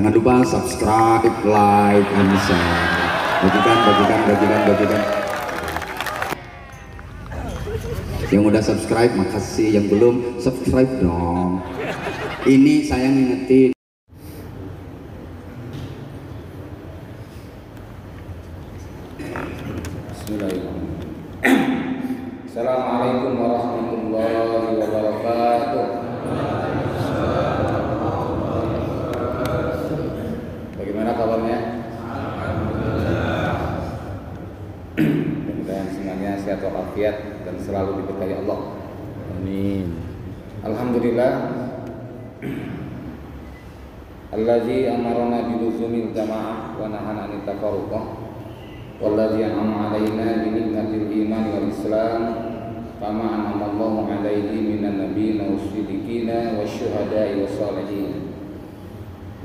Jangan lupa subscribe, like, and share. Bagikan. Yang udah subscribe makasih, yang belum subscribe dong. Ini saya ngingetin. Bismillahirrahmanirrahim. Assalamualaikum warahmatullahi wabarakatuh. Bagaimana kabarnya? Mudah-mudahan semuanya sehat walafiat dan selalu diberkahi Allah. Amin. Alhamdulillah. Allazi amarna biluzumil jamaah wa nahana anit tafarruqah. Wallazi an'ama 'alaina bi ni'matil iman wal islam kama an'ama Allahu 'alaihi minan nabiyyin was-siddiqin wasyuhada'i was-shalihin.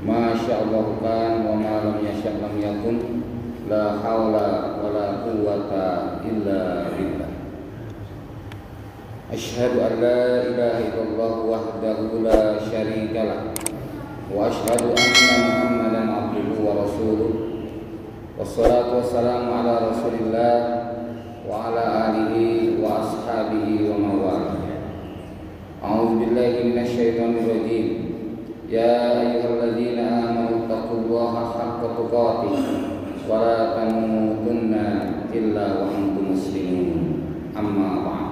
Ma sya'allahu kan wa ma lam yasha' lam yakun. La haula wa la quwwata illa billah. Asyhadu an la ilaha illallah wahdahu la syarika lah wa asyhadu anna Muhammadan abduhu wa rasuluh. Wassalatu wassalamu ala rasulillah wa ala alihi wa ashabihi wa mawala. A'udzu billahi minasyaitonir rajim. Ya ayyuhalladzina amanu taqullaha haqqa tuqatih wa la tamutunna illa wa antum muslimun. Amma ba'd.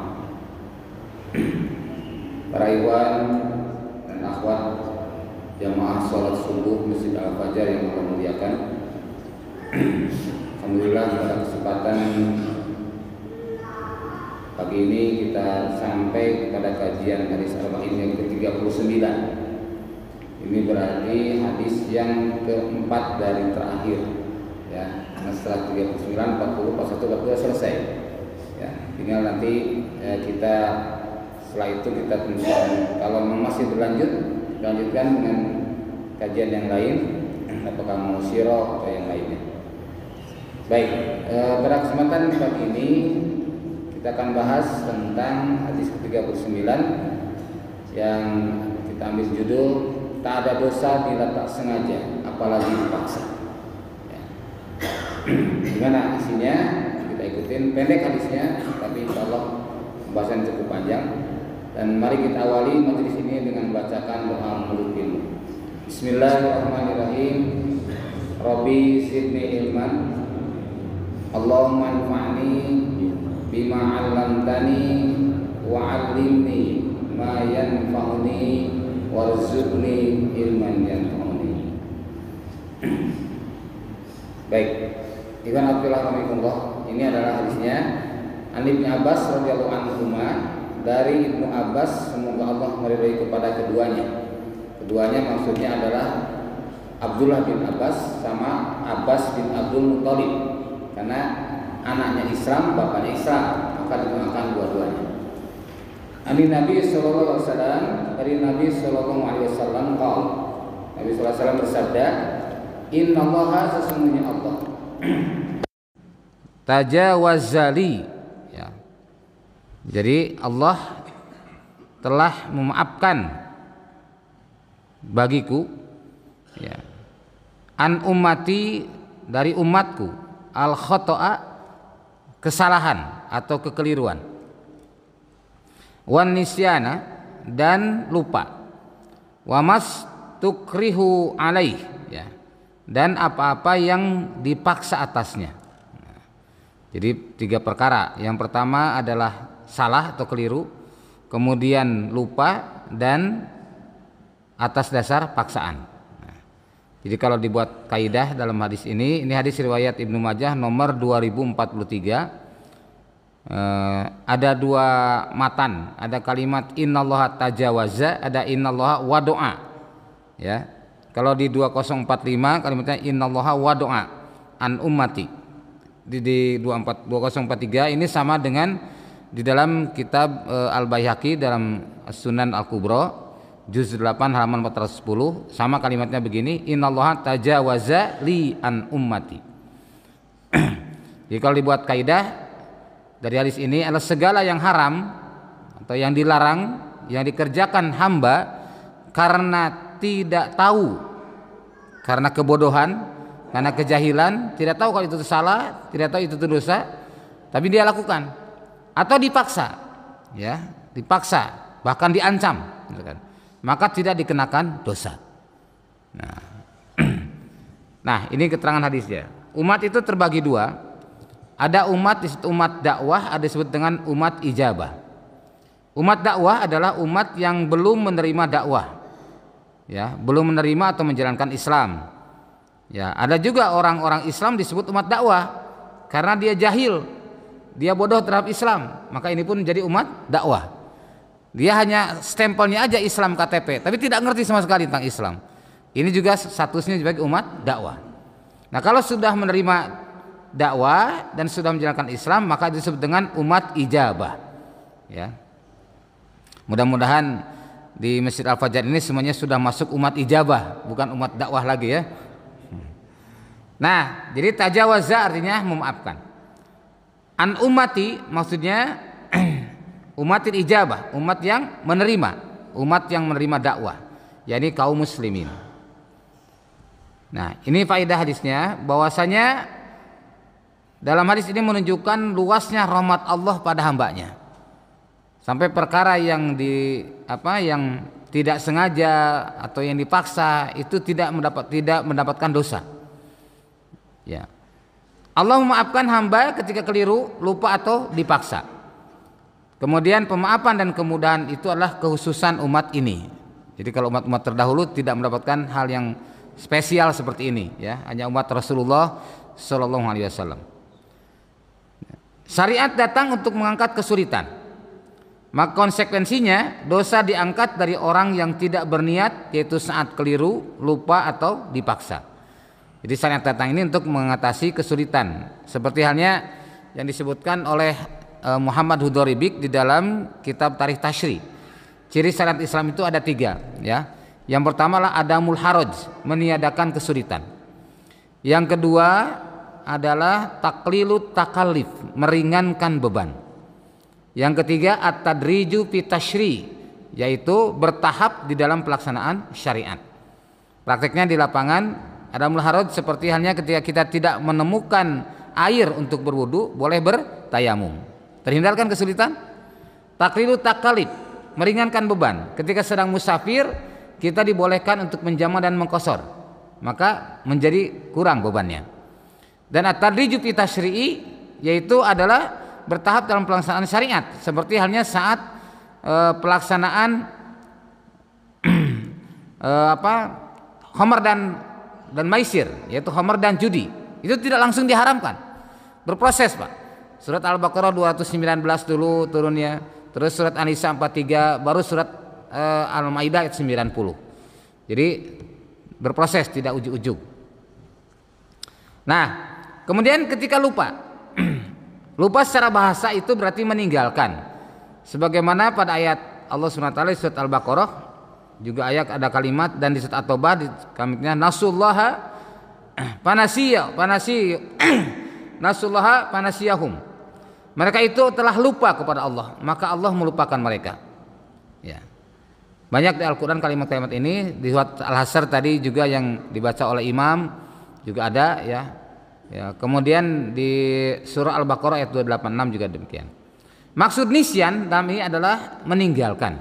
Para ikhwan dan akhwat jamaah salat subuh Masjid Al-Fajar yang Allah muliakan. Alhamdulillah pada kesempatan pagi ini kita sampai kepada kajian hadis arba'in yang ke-39. Ini berarti hadis yang keempat dari terakhir ya. Karena setelah 39, 40, 41, 42 selesai. Ya, tinggal nanti kita setelah itu kita tentukan kalau masih berlanjut lanjutkan dengan kajian yang lain, apakah mau sirah atau yang lainnya. Baik, pada kesempatan pagi ini kita akan bahas tentang hadis ke-39 yang kita ambil judul tak ada dosa bila tak sengaja, apalagi dipaksa. Ya. Gimana isinya? Kita ikutin, pendek hadisnya, tapi insyaallah pembahasan cukup panjang. Dan mari kita awali majelis ini dengan membacakan doa menutup ilmu. Bismillahirrahmanirrahim. Rabbi zidni ilman. Allahumma anfa'ni bima 'allamtani wa 'allimni ma yanfa'uni warzuqni ilman yanfa'uni. Baik, Iwan Abdullah rahimahullah, ini adalah hadisnya An Ibnu Abbas radhiyallahu anhu, dari Ibnu Abbas, semoga Allah meridhai kepada keduanya. Keduanya maksudnya adalah Abdullah bin Abbas sama Abbas bin Abdul Muthalib. Karena anaknya Islam, bapaknya Islam, maka didoakan dua-duanya. Ani Nabi sallallahu alaihi wasallam, dari Nabi sallallahu alaihi wasallam qaul. Nabi sallallahu alaihi wasallam bersabda, "Innallaha sesungguhnya Allah tajawazali." Ya. Jadi Allah telah memaafkan bagiku ya, an ummati, dari umatku, al khotoa, kesalahan atau kekeliruan, wan nisyana, dan lupa, wamas tukrihu alaih ya, dan apa-apa yang dipaksa atasnya. Jadi 3 perkara. Yang pertama adalah salah atau keliru, kemudian lupa, dan atas dasar paksaan. Jadi kalau dibuat kaidah dalam hadis ini hadis riwayat Ibnu Majah nomor 2043. Ada 2 matan, ada kalimat innallaha tajawaza, ada innallaha wadoa. Ya. Kalau di 2045 kalimatnya innallaha wadoa an ummati. Di 2043 ini sama dengan di dalam kitab Al-Baihaqi dalam Sunan Al-Kubra juz 8 halaman 410, sama kalimatnya begini, innallaha tajawaza li an ummati. Jadi kalau dibuat kaidah dari hadis ini adalah segala yang haram atau yang dilarang yang dikerjakan hamba karena tidak tahu karena kebodohan, karena kejahilan, tidak tahu kalau itu salah, tidak tahu itu dosa, tapi dia lakukan, atau dipaksa, ya, dipaksa, bahkan diancam, gitu kan, maka tidak dikenakan dosa. Nah, ini keterangan hadisnya. Umat itu terbagi dua. Ada umat disebut umat dakwah, ada disebut dengan umat ijabah. Umat dakwah adalah umat yang belum menerima dakwah, ya, belum menerima atau menjalankan Islam. Ya, ada juga orang-orang Islam disebut umat dakwah karena dia jahil, dia bodoh terhadap Islam, maka ini pun menjadi umat dakwah. Dia hanya stempelnya aja Islam KTP, tapi tidak ngerti sama sekali tentang Islam. Ini juga statusnya sebagai umat dakwah. Nah, kalau sudah menerima dakwah dan sudah menjalankan Islam, maka disebut dengan umat ijabah. Ya. Mudah-mudahan di Masjid Al-Fajar ini semuanya sudah masuk umat ijabah, bukan umat dakwah lagi ya. Nah, jadi tajawaza artinya memaafkan. An ummati maksudnya umatil ijabah, umat yang menerima dakwah, yakni kaum muslimin. Nah, ini faedah hadisnya, bahwasanya dalam hadis ini menunjukkan luasnya rahmat Allah pada hambanya. Sampai perkara yang yang tidak sengaja atau yang dipaksa itu tidak mendapatkan dosa. Ya. Allah memaafkan hamba ketika keliru, lupa atau dipaksa. Kemudian pemaafan dan kemudahan itu adalah kekhususan umat ini. Jadi kalau umat-umat terdahulu tidak mendapatkan hal yang spesial seperti ini, ya, hanya umat Rasulullah Shallallahu Alaihi Wasallam. Syariat datang untuk mengangkat kesulitan, maka konsekuensinya dosa diangkat dari orang yang tidak berniat, yaitu saat keliru, lupa atau dipaksa. Jadi syariat datang ini untuk mengatasi kesulitan, seperti halnya yang disebutkan oleh Muhammad Hudoribik di dalam kitab Tarikh Tashri. Ciri syariat Islam itu ada 3, ya. Yang pertama adalah adamul haraj, meniadakan kesulitan. Yang kedua adalah taklilut takalif, meringankan beban. Yang ketiga at-tadriju fi tashri, yaitu bertahap di dalam pelaksanaan syariat. Prakteknya di lapangan adamul haraj seperti halnya ketika kita tidak menemukan air untuk berwudu, boleh bertayamum. Terhindarkan kesulitan. Taklilut takalif, meringankan beban. Ketika sedang musafir, kita dibolehkan untuk menjama dan mengkosor, maka menjadi kurang bebannya. Dan at-tadriju fi tasyri'i, yaitu adalah bertahap dalam pelaksanaan syariat, seperti halnya saat pelaksanaan khamar dan maisir, yaitu khamar dan judi. Itu tidak langsung diharamkan, berproses, Pak. Surat Al-Baqarah 219 dulu turunnya, terus surat An-Nisa 43, baru surat Al-Maidah ayat 90. Jadi berproses, tidak ujuk-ujuk. Nah, kemudian ketika lupa lupa secara bahasa itu berarti meninggalkan, sebagaimana pada ayat Allah SWT di surat Al-Baqarah juga ayat ada kalimat, dan di surat At-Taubah di kalimatnya nasullaha panasiyahum, mereka itu telah lupa kepada Allah, maka Allah melupakan mereka. Ya. Banyak di Al-Quran kalimat-kalimat ini. Di surat Al-Hasr tadi juga yang dibaca oleh imam juga ada, ya. Ya, kemudian di surah Al-Baqarah ayat 286 juga demikian. Maksud nisyan dalam ini adalah meninggalkan.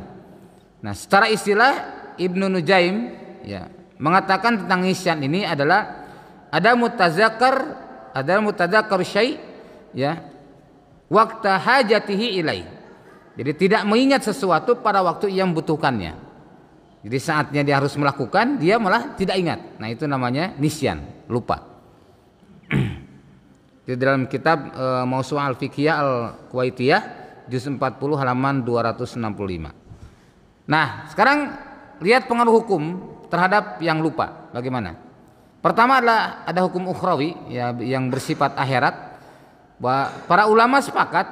Nah, secara istilah Ibnu Nujaim, ya, mengatakan tentang nisyan ini adalah ada mutadzakar syai', ya, waqta hajatihi ilai. Jadi tidak mengingat sesuatu pada waktu yang membutuhkannya. Jadi saatnya dia harus melakukan, dia malah tidak ingat. Nah, itu namanya nisyan, lupa. Di dalam kitab Mausu'ah Al-Fiqhiyah Al-Kuwaitiyah juz 40 halaman 265. Nah, sekarang lihat pengaruh hukum terhadap yang lupa bagaimana. Pertama adalah ada hukum ukhrawi, ya, yang bersifat akhirat. Bahwa para ulama sepakat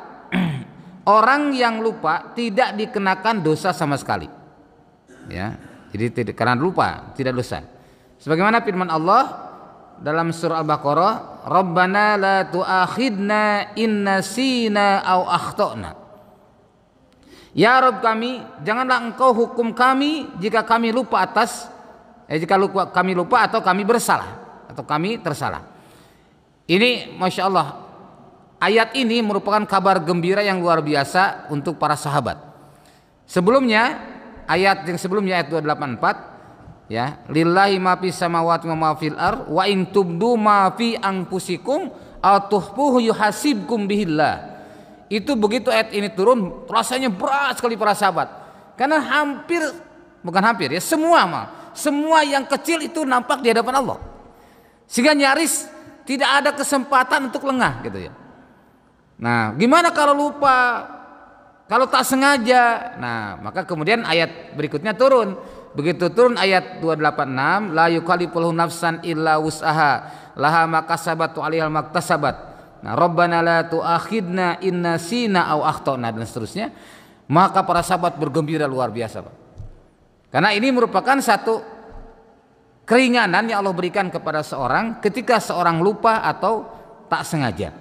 orang yang lupa tidak dikenakan dosa sama sekali, ya. Jadi karena lupa tidak dosa. Sebagaimana firman Allah dalam surah Al-Baqarah, Rabbana la tu'akhidna in nasina aw akhtana. Ya Rabb kami, janganlah engkau hukum kami jika kami lupa atas Jika kami lupa atau kami bersalah atau kami tersalah. Ini Masya Allah, ayat ini merupakan kabar gembira yang luar biasa untuk para sahabat. Sebelumnya ayat yang sebelumnya ayat 284 ya, lillahi ma fis samawati wa ma fil ard wa in tubdu ma fi anfusikum aw tuhfuhu yuhasibkum bihillah. Itu begitu ayat ini turun rasanya berat sekali para sahabat. Karena bukan hampir ya, semua yang kecil itu nampak di hadapan Allah. Sehingga nyaris tidak ada kesempatan untuk lengah gitu ya. Nah, gimana kalau lupa? Kalau tak sengaja? Nah, maka kemudian ayat berikutnya turun. Begitu turun ayat 286, la yukallifullahu nafsan illa wus'aha, laha ma kasabat wa 'alaiha ma iktasabat. Nah, Rabbana la tu'akhidna in nasina aw akhtana dan seterusnya. Maka para sahabat bergembira luar biasa, Pak. Karena ini merupakan satu keringanan yang Allah berikan kepada seorang ketika seorang lupa atau tak sengaja.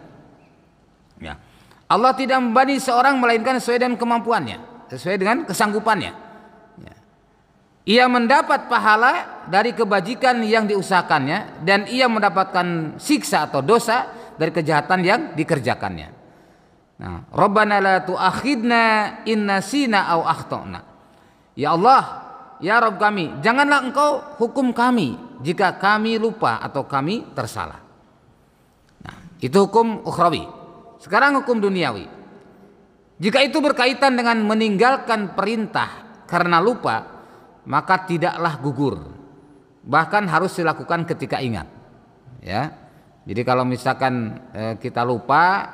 Ya. Allah tidak membebani seorang melainkan sesuai dengan kemampuannya, sesuai dengan kesanggupannya. Ya. Ia mendapat pahala dari kebajikan yang diusahakannya dan ia mendapatkan siksa atau dosa dari kejahatan yang dikerjakannya. Nah, Rabbana la tu'akhidna in nasina aw akhtana. Ya Allah, ya Rabb kami, janganlah Engkau hukum kami jika kami lupa atau kami tersalah. Nah, itu hukum ukhrawi. Sekarang hukum duniawi. Jika itu berkaitan dengan meninggalkan perintah karena lupa, maka tidaklah gugur. Bahkan harus dilakukan ketika ingat. Ya. Jadi kalau misalkan kita lupa,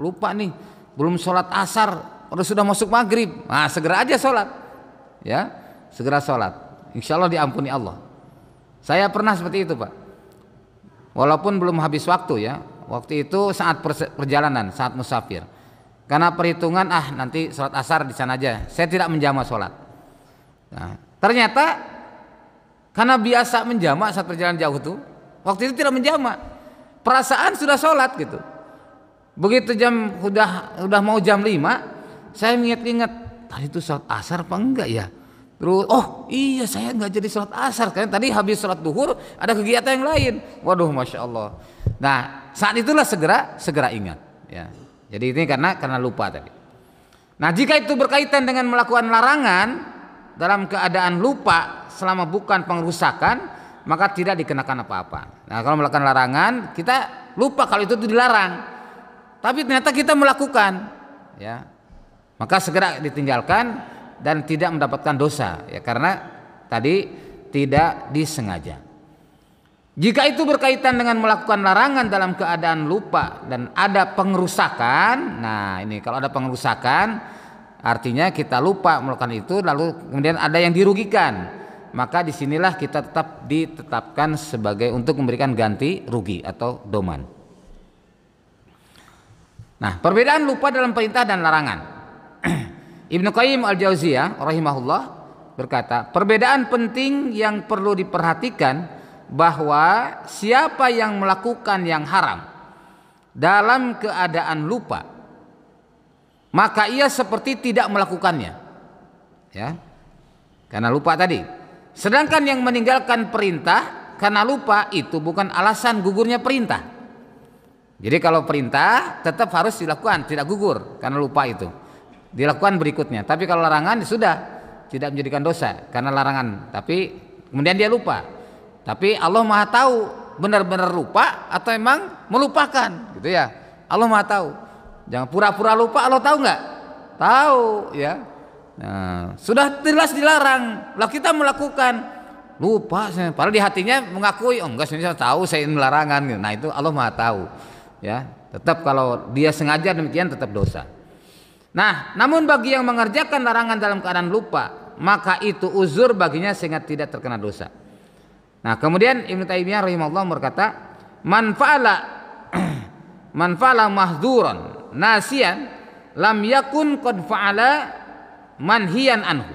lupa nih, belum sholat asar, sudah masuk maghrib, nah segera aja sholat. Ya, segera sholat. Insya Allah diampuni Allah. Saya pernah seperti itu, Pak. Walaupun belum habis waktu ya. Waktu itu saat perjalanan, saat musafir. Karena perhitungan nanti sholat asar di sana aja. Saya tidak menjama sholat. Nah, ternyata karena biasa menjama saat perjalanan jauh itu, waktu itu tidak menjama. Perasaan sudah sholat gitu. Begitu jam udah mau jam 5, saya ingat-ingat tadi itu sholat asar apa enggak ya? Terus iya saya nggak jadi sholat asar karena tadi habis sholat duhur ada kegiatan yang lain. Waduh, Masya Allah. Nah, saat itulah segera ingat ya. Jadi ini karena lupa tadi. Nah, jika itu berkaitan dengan melakukan larangan dalam keadaan lupa selama bukan pengrusakan, maka tidak dikenakan apa-apa. Nah, kalau melakukan larangan, kita lupa kalau itu dilarang. Tapi ternyata kita melakukan ya. Maka segera ditinggalkan dan tidak mendapatkan dosa ya, karena tadi tidak disengaja. Jika itu berkaitan dengan melakukan larangan dalam keadaan lupa dan ada pengerusakan, nah ini kalau ada pengerusakan artinya kita lupa melakukan itu lalu kemudian ada yang dirugikan, maka disinilah kita tetap ditetapkan sebagai untuk memberikan ganti rugi atau doman. Nah, perbedaan lupa dalam perintah dan larangan. Ibnu Qayyim al-Jauziyah rahimahullah berkata, perbedaan penting yang perlu diperhatikan bahwa siapa yang melakukan yang haram dalam keadaan lupa, maka ia seperti tidak melakukannya, ya, karena lupa tadi. Sedangkan yang meninggalkan perintah karena lupa itu bukan alasan gugurnya perintah. Jadi kalau perintah tetap harus dilakukan, tidak gugur karena lupa itu. Dilakukan berikutnya. Tapi kalau larangan sudah tidak menjadikan dosa karena larangan, tapi kemudian dia lupa. Tapi Allah Maha tahu benar-benar lupa atau emang melupakan, gitu ya. Allah Maha tahu. Jangan pura-pura lupa. Allah tahu nggak? Tahu, ya. Nah, sudah jelas dilarang. Lah kita melakukan lupa, padahal di hatinya mengakui, enggak, saya tahu saya ini larangan. Nah itu Allah Maha tahu, ya. Tetap kalau dia sengaja demikian tetap dosa. Nah, namun bagi yang mengerjakan larangan dalam keadaan lupa, maka itu uzur baginya sehingga tidak terkena dosa. Nah, kemudian Ibnu Taimiyah rahimahullah berkata, man fa'ala mahzuran nasiyan lam yakun qad fa'ala manhiyan anhu.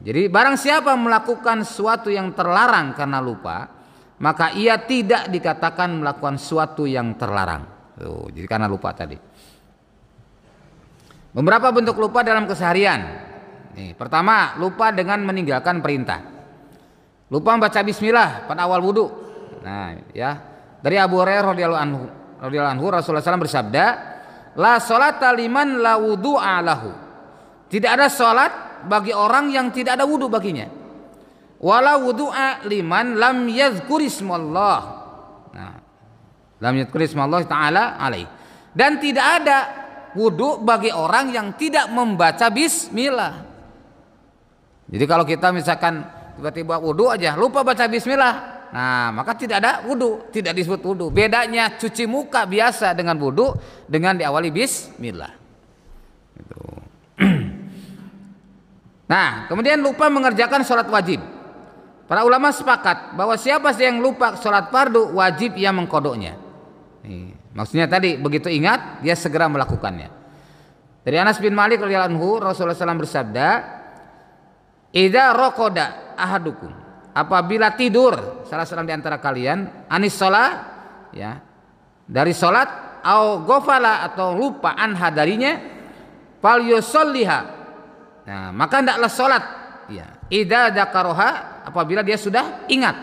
Jadi barang siapa melakukan sesuatu yang terlarang karena lupa, maka ia tidak dikatakan melakukan sesuatu yang terlarang. Tuh, jadi karena lupa tadi. Beberapa bentuk lupa dalam keseharian. Nih, pertama, lupa dengan meninggalkan perintah. lupa membaca bismillah pada awal wudu. Nah, ya. Dari Abu Hurairah radhiyallahu anhu Rasulullah SAW bersabda, la sholata liman la wudu'a lahu. Tidak ada salat bagi orang yang tidak ada wudu baginya. Wala wudu'a liman lam yadhkurismallah. Nah, lam yadhkurismallah ta'ala alaih. Dan tidak ada wudu bagi orang yang tidak membaca bismillah. Jadi kalau kita misalkan tiba-tiba wudu aja lupa baca bismillah, nah maka tidak ada wudu, tidak disebut wudu. Bedanya cuci muka biasa dengan wudu dengan diawali bismillah. Gitu. Nah, kemudian lupa mengerjakan sholat wajib. Para ulama sepakat bahwa siapa sih yang lupa sholat fardu, wajib ia mengkodoknya. Maksudnya tadi begitu ingat dia segera melakukannya. Dari Anas bin Malik radhiyallahu anhu Rasulullah SAW bersabda, idza raqada ahadukum, apabila tidur salah seorang di antara kalian, anis sholat, ya, dari sholat, au ghafala atau lupa anha darinya, fal yusalliha, nah maka hendaklah sholat, ya, idza dzakaraha, apabila dia sudah ingat.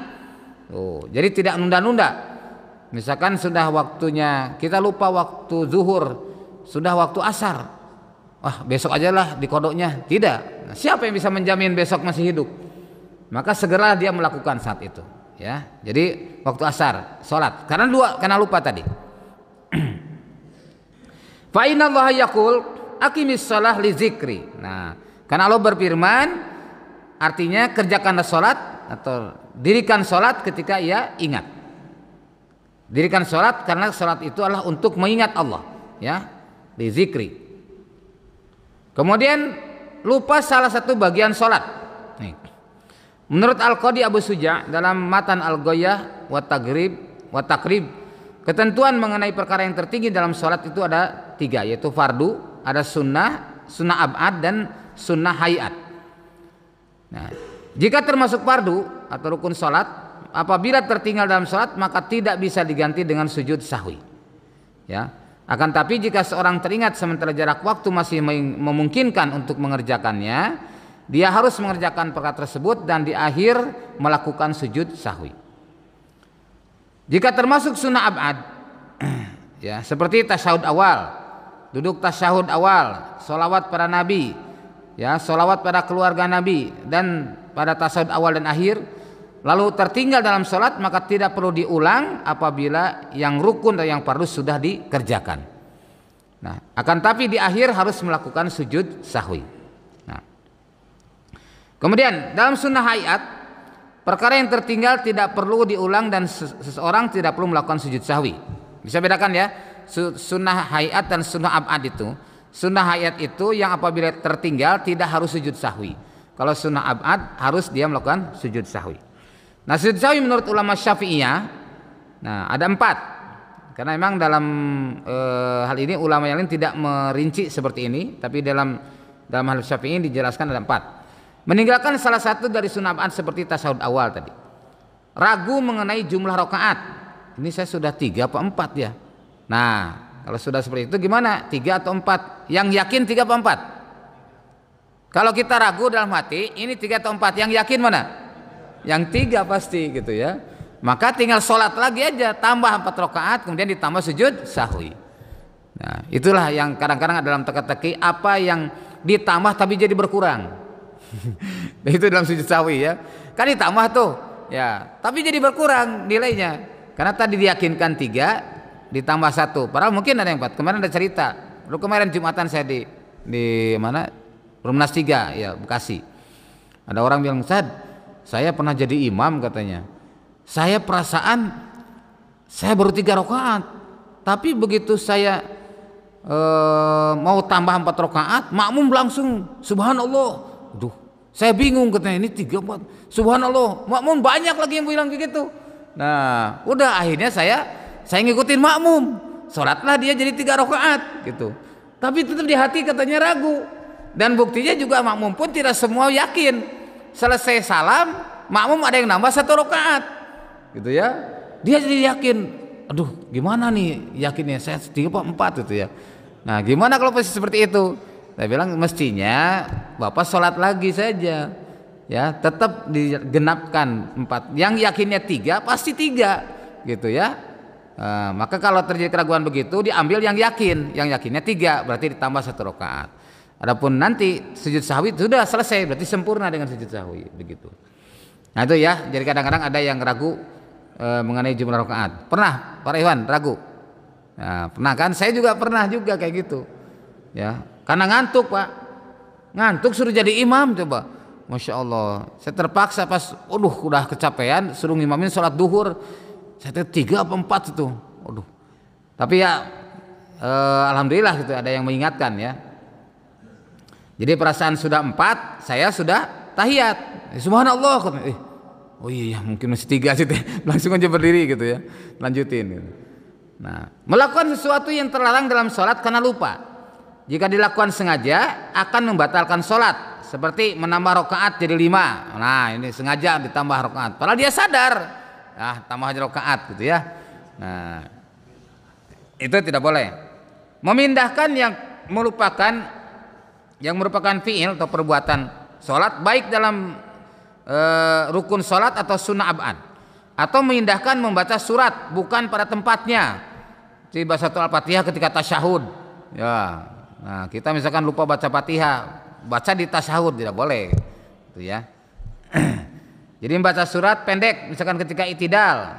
Jadi tidak nunda-nunda. Misalkan sudah waktunya, kita lupa waktu zuhur, sudah waktu asar, wah besok aja lah dikodoknya. Tidak. Nah, siapa yang bisa menjamin besok masih hidup? Maka segera dia melakukan saat itu. Ya, jadi waktu asar, sholat. Karena lupa tadi. Fa inna Allah yaqul aqimis shalah li dzikri. Nah, karena Allah berfirman, artinya kerjakanlah sholat atau dirikan sholat ketika ia ingat. Dirikan sholat karena sholat itu adalah untuk mengingat Allah, ya, li dzikri. Kemudian lupa salah satu bagian sholat. Nih. Menurut Al-Qadi Abu Suja dalam Matan Al-Ghoyah wa Takrib, ketentuan mengenai perkara yang tertinggi dalam sholat itu ada 3, yaitu fardu, ada sunnah, sunnah ab'ad, dan sunnah hayat. Nah, jika termasuk fardu atau rukun sholat, apabila tertinggal dalam sholat maka tidak bisa diganti dengan sujud sahwi. Ya. Akan tapi jika seorang teringat sementara jarak waktu masih memungkinkan untuk mengerjakannya, dia harus mengerjakan perkara tersebut dan di akhir melakukan sujud sahwi. Jika termasuk sunnah ab'ad, ya, seperti tasyahud awal, duduk tasyahud awal, sholawat para nabi, ya, sholawat pada keluarga nabi, dan pada tasyahud awal dan akhir, lalu tertinggal dalam sholat, maka tidak perlu diulang apabila yang rukun dan yang fardu sudah dikerjakan. Nah, akan tapi di akhir harus melakukan sujud sahwi. Nah, kemudian dalam sunnah hayat, perkara yang tertinggal tidak perlu diulang dan seseorang tidak perlu melakukan sujud sahwi. Bisa bedakan ya, sunnah hayat dan sunnah ab'ad itu. Sunnah hayat itu yang apabila tertinggal tidak harus sujud sahwi. Kalau sunnah ab'ad harus dia melakukan sujud sahwi. Nah, sujud sahwi menurut ulama Syafi'iyah, nah ada 4. Karena memang dalam hal ini ulama yang lain tidak merinci seperti ini, tapi dalam hal Syafi'i dijelaskan ada 4. Meninggalkan salah satu dari sunnah ab'ad seperti tasyahud awal tadi. Ragu mengenai jumlah rakaat. Ini saya sudah 3 apa 4 ya. Nah, kalau sudah seperti itu gimana? 3 atau 4? Yang yakin 3 apa 4? Kalau kita ragu dalam hati, ini 3 atau 4? Yang yakin mana? Yang 3 pasti gitu ya. Maka tinggal sholat lagi aja, tambah 4 rakaat, kemudian ditambah sujud sahwi. Nah, itulah yang kadang-kadang dalam teka-teki, apa yang ditambah tapi jadi berkurang. Itu dalam sujud sahwi ya. Kan ditambah tuh, ya, tapi jadi berkurang nilainya. Karena tadi diyakinkan 3 ditambah 1. Padahal mungkin ada yang 4. Kemarin ada cerita. Lalu kemarin Jumatan saya di mana? Rumnas 3 ya, Bekasi. Ada orang bilang, "Ustaz, saya pernah jadi imam," katanya. "Saya perasaan saya baru 3 rakaat, tapi begitu saya mau tambah 4 rakaat, makmum langsung subhanallah." Duh, saya bingung, katanya, ini 3 4. Subhanallah, makmum banyak lagi yang bilang begitu. Nah, udah akhirnya saya ngikutin makmum. Sholatlah dia jadi 3 rakaat gitu. Tapi tetap di hati katanya ragu. Dan buktinya juga makmum pun tidak semua yakin. Selesai salam, makmum ada yang nambah 1 rakaat, gitu ya. Dia jadi yakin, aduh gimana nih yakinnya, saya 3 apa 4 gitu ya. Nah, gimana kalau posisi seperti itu? Saya bilang mestinya Bapak sholat lagi saja. ya tetap digenapkan 4. Yang yakinnya 3 pasti 3 gitu ya. Maka kalau terjadi keraguan begitu diambil yang yakinnya 3 berarti ditambah 1 rakaat. Adapun nanti sujud sahwi sudah selesai berarti sempurna dengan sujud sahwi begitu. Nah itu ya, jadi kadang-kadang ada yang ragu mengenai jumlah rakaat. Pernah Pak Iwan ragu? Nah, pernah kan? Saya juga pernah juga kayak gitu. Ya, karena ngantuk Pak, ngantuk suruh jadi imam coba. Masya Allah, saya terpaksa pas, udah kecapean, suruh ngimamin sholat duhur. Saya 3 apa 4 itu, Tapi ya, alhamdulillah gitu ada yang mengingatkan ya. Jadi perasaan sudah 4, saya sudah tahiyat. Subhanallah. Oh iya mungkin masih 3 sih, langsung aja berdiri gitu ya, lanjutin. Gitu. Nah, melakukan sesuatu yang terlarang dalam sholat karena lupa. Jika dilakukan sengaja akan membatalkan sholat. Seperti menambah rakaat jadi 5. Nah ini sengaja ditambah rakaat. Padahal dia sadar, tambah aja rakaat gitu ya. Nah itu tidak boleh. Memindahkan yang merupakan fi'il atau perbuatan sholat baik dalam rukun sholat atau sunnah ab'ad, atau memindahkan membaca surat bukan pada tempatnya. Jadi baca Al-Fatihah ketika tasyahud ya. Nah kita misalkan lupa baca Fatihah, baca di tasyahud tidak boleh itu ya. Jadi membaca surat pendek misalkan ketika i'tidal,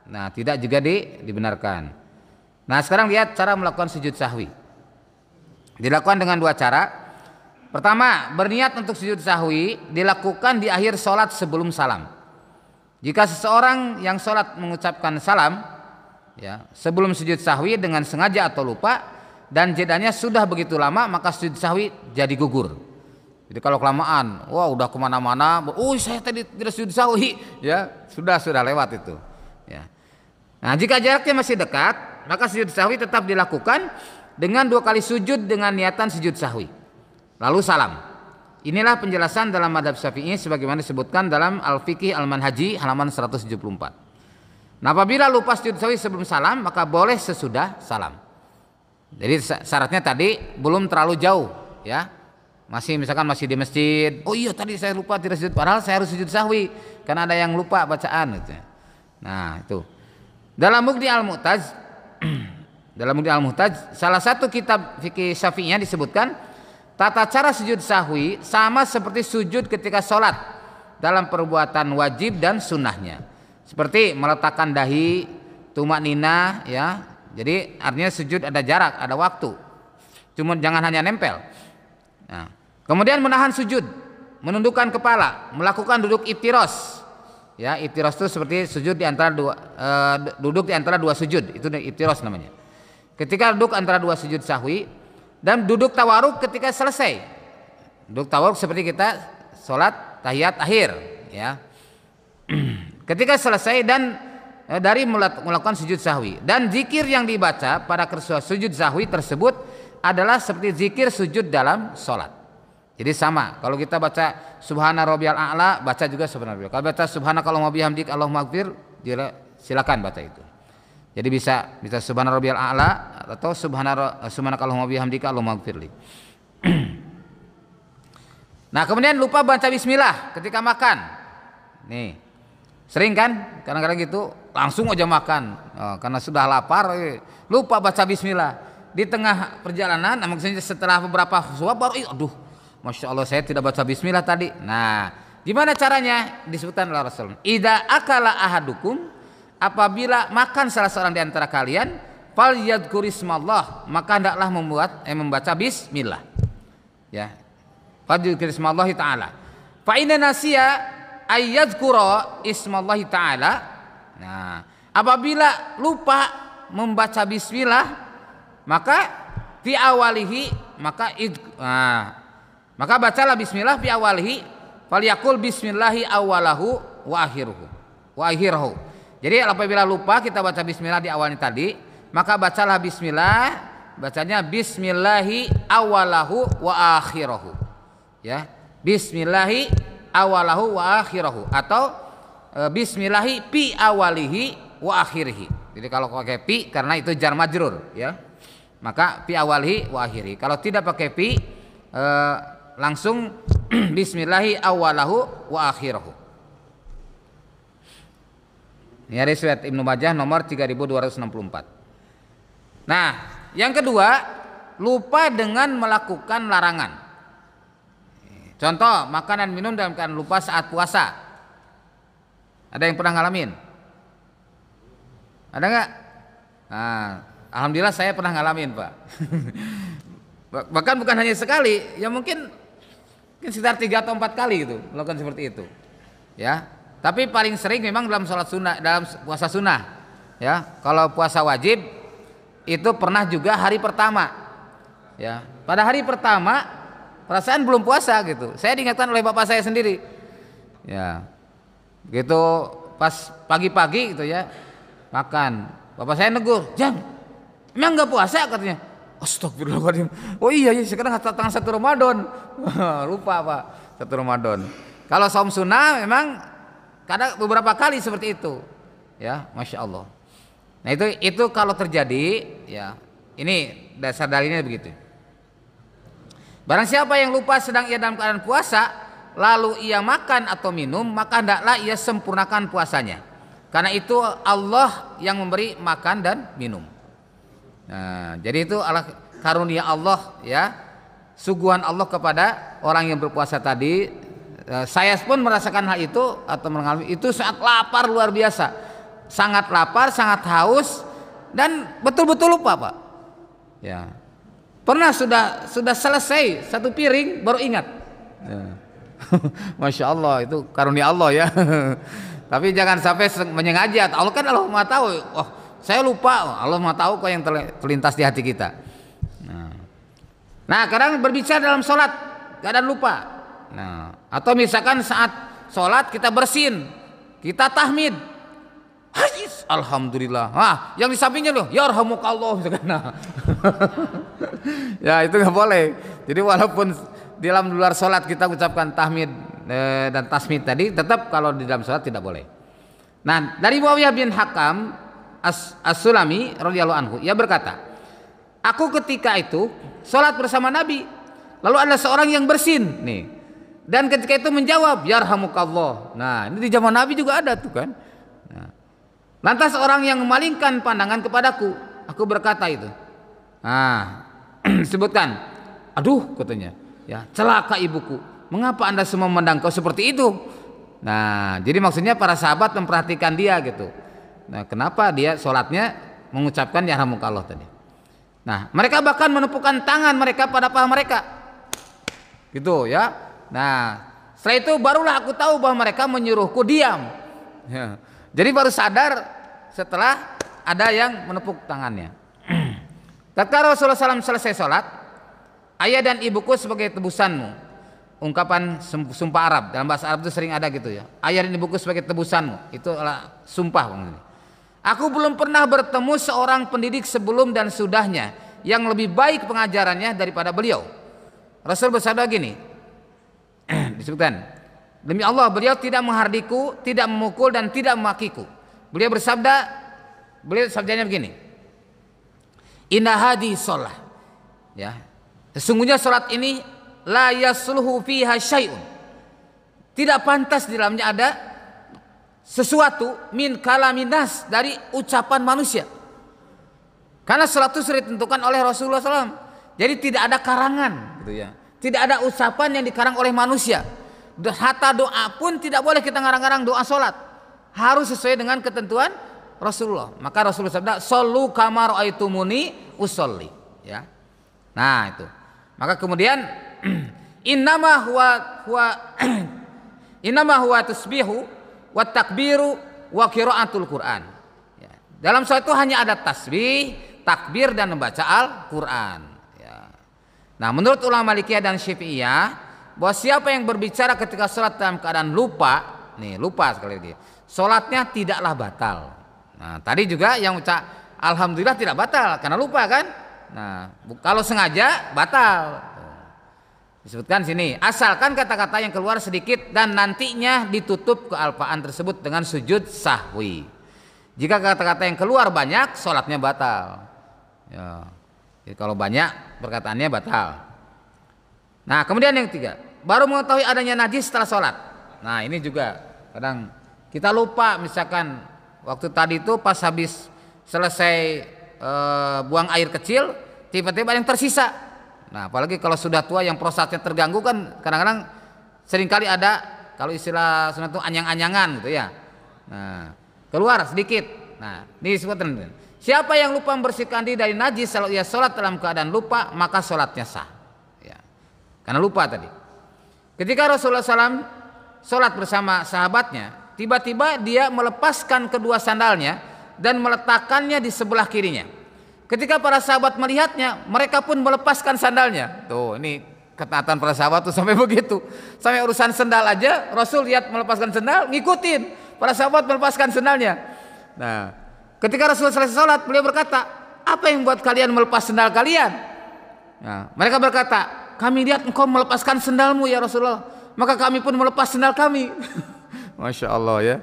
nah tidak juga dibenarkan. Nah sekarang lihat cara melakukan sujud sahwi. Dilakukan dengan 2 cara. Pertama, berniat untuk sujud sahwi dilakukan di akhir sholat sebelum salam. Jika seseorang yang sholat mengucapkan salam ya, sebelum sujud sahwi dengan sengaja atau lupa dan jedanya sudah begitu lama, maka sujud sahwi jadi gugur. Jadi kalau kelamaan, udah kemana-mana, saya tadi tidak sujud sahwi, ya sudah lewat itu. Ya. Nah jika jaraknya masih dekat, maka sujud sahwi tetap dilakukan dengan 2 kali sujud dengan niatan sujud sahwi, lalu salam. Inilah penjelasan dalam madhab Syafi'i sebagaimana disebutkan dalam Al-Fiqih Al-Manhaji halaman 174. Nah apabila lupa sujud sahwi sebelum salam, maka boleh sesudah salam. Jadi syaratnya tadi belum terlalu jauh ya. Misalkan masih di masjid. Oh iya tadi saya lupa tidak sujud, padahal saya harus sujud sahwi karena ada yang lupa bacaan gitu. Nah itu. Dalam Mughni Al-Mu'taz salah satu kitab fikih Syafi'iyah disebutkan tata cara sujud sahwi sama seperti sujud ketika sholat dalam perbuatan wajib dan sunnahnya, seperti meletakkan dahi, tumak-ninah ya. Jadi artinya sujud ada jarak, ada waktu, cuma jangan hanya nempel. Nah, kemudian menahan sujud, menundukkan kepala, melakukan duduk iftiros. Ya, iftiros itu seperti sujud di antara duduk di antara 2 sujud, itu iftiros namanya. Ketika duduk antara 2 sujud sahwi, dan duduk tawaruk ketika selesai. Duduk tawaruk seperti kita sholat tahiyat akhir ya. Ketika selesai dan dari melakukan sujud sahwi, dan zikir yang dibaca pada sujud sahwi tersebut adalah seperti zikir sujud dalam sholat. Jadi sama, kalau kita baca subhana rabbiyal a'la, baca juga subhana rabbiyal. Kalau baca subhanakallahumma bihamdik Allahumma ighfir, silakan baca itu. Jadi bisa subhana rabbiyal a'la atau subhanakallahumma bihamdika Allahumma ighfirli. Nah, kemudian lupa baca bismillah ketika makan. Nih. Sering kan? Kadang-kadang gitu langsung aja makan. Karena sudah lapar lupa baca bismillah. Di tengah perjalanan, maksudnya setelah beberapa suap baru Masya Allah saya tidak baca bismillah tadi. Nah, gimana caranya? Disebutkan oleh Rasul. Idza akala ahadukum, apabila makan salah seorang di antara kalian, fal yadhkurismallah, maka hendaklah membaca bismillah. Ya. Fal yadhkurismallah taala. Fa inna nasiya ayyadhkura ismallah taala. Nah, apabila lupa membaca bismillah, maka fi awalihi, maka bacalah bismillah fi awalihi, falyaqul bismillahi awalahu wa akhirahu. Jadi apabila lupa kita baca bismillah di awalnya tadi, maka bacalah bismillah, bacanya bismillahi awalahu wa akhirahu. Ya, bismillahi awalahu wa akhirahu, atau bismillahi pi awalihi wa akhirihi. Jadi kalau pakai pi karena itu jar majrur ya, maka pi awalihi wa akhirihi. Kalau tidak pakai pi langsung bismillahi awalahu wa akhirahu. Ini hadis riwayat Ibnu Majah nomor 3264. Nah, yang kedua, lupa dengan melakukan larangan. Contoh, makanan minum dalam keadaan lupa saat puasa. Ada yang pernah ngalamin? Ada nggak? Nah, alhamdulillah saya pernah ngalamin, Pak. Bahkan bukan hanya sekali, ya mungkin sekitar 3 atau 4 kali gitu melakukan seperti itu. Ya. Tapi paling sering memang dalam sholat sunnah, dalam puasa sunnah. Ya, kalau puasa wajib itu pernah juga hari pertama. Ya, pada hari pertama perasaan belum puasa gitu. Saya diingatkan oleh bapak saya sendiri. Ya, gitu pas pagi-pagi gitu ya makan. Bapak saya negur, "Jang, emang nggak puasa?" katanya. Astagfirullahaladzim. Oh iya, sekarang tanggal 1 Ramadan. Lupa Pak, 1 Ramadan. Kalau saum sunnah memang kadang beberapa kali seperti itu, ya, masya Allah. Nah itu kalau terjadi, ya, ini dasar dalilnya begitu. Barang siapa yang lupa sedang ia dalam keadaan puasa, lalu ia makan atau minum, maka hendaklah ia sempurnakan puasanya. Karena itu Allah yang memberi makan dan minum. Nah, jadi itu adalah karunia Allah, ya, suguhan Allah kepada orang yang berpuasa tadi. Saya pun merasakan hal itu atau mengalami itu saat lapar luar biasa, sangat lapar, sangat haus dan betul-betul lupa Pak. Ya, pernah sudah selesai 1 piring baru ingat. Ya. Masya Allah, itu karunia Allah ya. Tapi jangan sampai menyengaja. Allah kan Allah Maha tahu. Oh, saya lupa. Allah Maha tahu kok yang terlintas di hati kita. Nah, kadang berbicara dalam sholat keadaan lupa. Nah, atau misalkan saat sholat kita bersin, kita tahmid, alhamdulillah. Yang di sampingnya loh, yarhamukallah. Nah. Ya itu nggak boleh. Jadi walaupun di dalam luar sholat kita ucapkan tahmid dan tasmid tadi, tetap kalau di dalam sholat tidak boleh. Nah, dari Muawiyah bin Hakam As-Sulami radhiyallahu anhu, ia berkata, aku ketika itu sholat bersama Nabi, lalu ada seorang yang bersin nih. Dan ketika itu menjawab, yarhamukallah. Nah, ini di zaman Nabi juga ada tuh kan. Nah, lantas orang yang memalingkan pandangan kepadaku, aku berkata itu. Nah, disebutkan, aduh katanya, ya celaka ibuku. Mengapa anda semua memandang kau seperti itu? Nah, jadi maksudnya para sahabat memperhatikan dia gitu. Nah, kenapa dia sholatnya mengucapkan yarhamukallah tadi? Nah, mereka bahkan menepukkan tangan mereka pada paha mereka, gitu ya. Nah, setelah itu barulah aku tahu bahwa mereka menyuruhku diam. Ya. Jadi baru sadar setelah ada yang menepuk tangannya. Tatkala Rasulullah SAW selesai sholat, ayah dan ibuku sebagai tebusanmu. Ungkapan sumpah Arab, dalam bahasa Arab itu sering ada gitu ya. Ayah dan ibuku sebagai tebusanmu, itu adalah sumpah. Aku belum pernah bertemu seorang pendidik sebelum dan sudahnya yang lebih baik pengajarannya daripada beliau. Rasul bersabda gini, disebutkan, demi Allah beliau tidak menghardiku, tidak memukul dan tidak memakiku. Beliau sabdanya begini, inna hadi sholah, ya, sesungguhnya sholat ini la yasluhu fiha syai'un, tidak pantas di dalamnya ada sesuatu min kalaminas, dari ucapan manusia. Karena sholat itu sudah ditentukan oleh Rasulullah SAW. Jadi tidak ada karangan gitu ya. Tidak ada ucapan yang dikarang oleh manusia. Hatta doa pun tidak boleh kita ngarang-ngarang doa sholat. Harus sesuai dengan ketentuan Rasulullah. Maka Rasulullah sabda, "Shollu kama ra'aitumuni usolli." Ya. Nah, itu. Maka kemudian innama huwa tasbihu wa takbiru wa qiraatul Qur'an. Ya. Dalam sholat itu hanya ada tasbih, takbir dan membaca Al-Qur'an. Nah, menurut ulama Malikiyah dan Syafi'iyah, bahwa siapa yang berbicara ketika sholat dalam keadaan lupa, nih lupa sekali lagi, sholatnya tidaklah batal. Nah, tadi juga yang ucap alhamdulillah tidak batal karena lupa kan. Nah, kalau sengaja batal. Disebutkan sini, asalkan kata-kata yang keluar sedikit dan nantinya ditutup kealpaan tersebut dengan sujud sahwi. Jika kata-kata yang keluar banyak, sholatnya batal. Ya. Jadi kalau banyak perkataannya batal. Nah, kemudian yang ketiga, baru mengetahui adanya najis setelah sholat. Nah, ini juga kadang kita lupa, misalkan waktu tadi itu pas habis selesai buang air kecil, tiba-tiba ada yang tersisa. Nah, apalagi kalau sudah tua yang prostatnya terganggu kan kadang-kadang seringkali ada, kalau istilah sunat itu anyang-anyangan gitu ya. Nah, keluar sedikit. Nah, ini disebutkan, siapa yang lupa membersihkan diri dari najis kalau ia sholat dalam keadaan lupa, maka sholatnya sah. Ya, karena lupa tadi. Ketika Rasulullah SAW sholat bersama sahabatnya, tiba-tiba dia melepaskan kedua sandalnya dan meletakkannya di sebelah kirinya. Ketika para sahabat melihatnya, mereka pun melepaskan sandalnya. Tuh, ini ketaatan para sahabat tuh sampai begitu. Sampai urusan sandal aja, Rasul lihat melepaskan sandal, ngikutin. Para sahabat melepaskan sandalnya. Nah, ketika Rasul selesai sholat, beliau berkata, apa yang buat kalian melepas sandal kalian? Nah, mereka berkata, kami lihat engkau melepaskan sandalmu ya Rasulullah, maka kami pun melepas sandal kami. Masya Allah ya.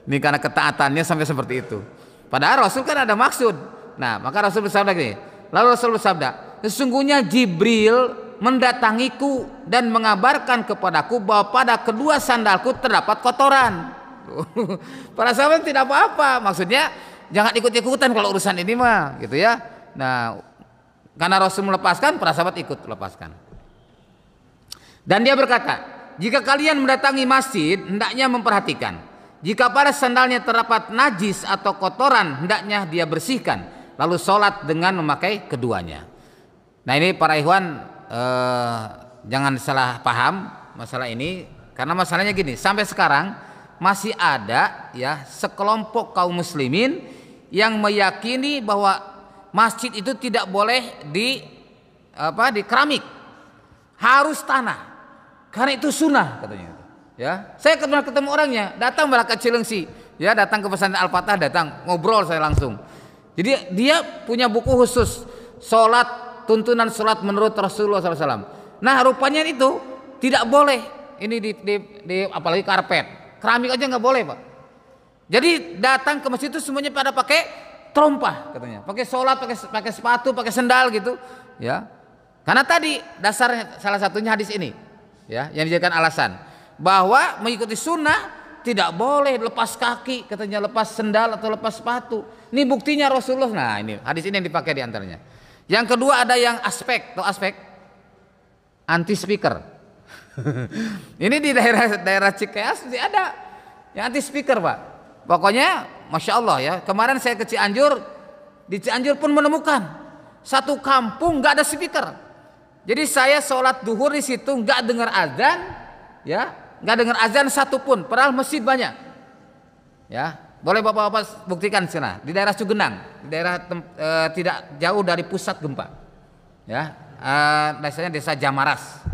Ini karena ketaatannya sampai seperti itu. Padahal Rasul kan ada maksud. Nah, maka Rasul bersabda gini. Lalu Rasul bersabda, sesungguhnya Jibril mendatangiku dan mengabarkan kepadaku bahwa pada kedua sandalku terdapat kotoran. Para sahabat tidak apa-apa. Maksudnya jangan ikut-ikutan kalau urusan ini mah, gitu ya. Nah, karena Rasul melepaskan, para sahabat ikut lepaskan. Dan dia berkata, jika kalian mendatangi masjid, hendaknya memperhatikan. Jika pada sandalnya terdapat najis atau kotoran, hendaknya dia bersihkan. Lalu sholat dengan memakai keduanya. Nah, ini para ikhwan, jangan salah paham masalah ini. Karena masalahnya gini, sampai sekarang masih ada ya sekelompok kaum muslimin yang meyakini bahwa masjid itu tidak boleh di keramik, harus tanah. Karena itu sunnah katanya. Ya, saya pernah ketemu orangnya, datang malah ke Cilengsi, ya datang ke pesantren Al-Fatah, datang ngobrol saya langsung. Jadi dia punya buku khusus sholat, tuntunan sholat menurut Rasulullah SAW. Nah, rupanya itu tidak boleh ini di apalagi karpet, keramik aja nggak boleh Pak. Jadi datang ke masjid itu semuanya pada pakai terompah katanya, pakai sholat, pakai sepatu, pakai sendal gitu, ya. Karena tadi dasarnya salah satunya hadis ini. Ya, yang dijadikan alasan bahwa mengikuti sunnah tidak boleh lepas kaki, katanya lepas sendal atau lepas sepatu. Ini buktinya Rasulullah. Nah, ini hadis ini yang dipakai diantaranya. Yang kedua ada yang aspek anti speaker. Ini di daerah Cikeas ada yang anti speaker Pak. Pokoknya masya Allah ya. Kemarin saya ke Cianjur, di Cianjur pun menemukan satu kampung nggak ada speaker. Jadi saya sholat duhur di situ nggak dengar azan, ya, nggak dengar azan satupun. Padahal masjid banyak, ya. Boleh bapak-bapak buktikan sana di daerah Cugenang, di daerah tidak jauh dari pusat gempa, ya. Desanya desa Jamaras.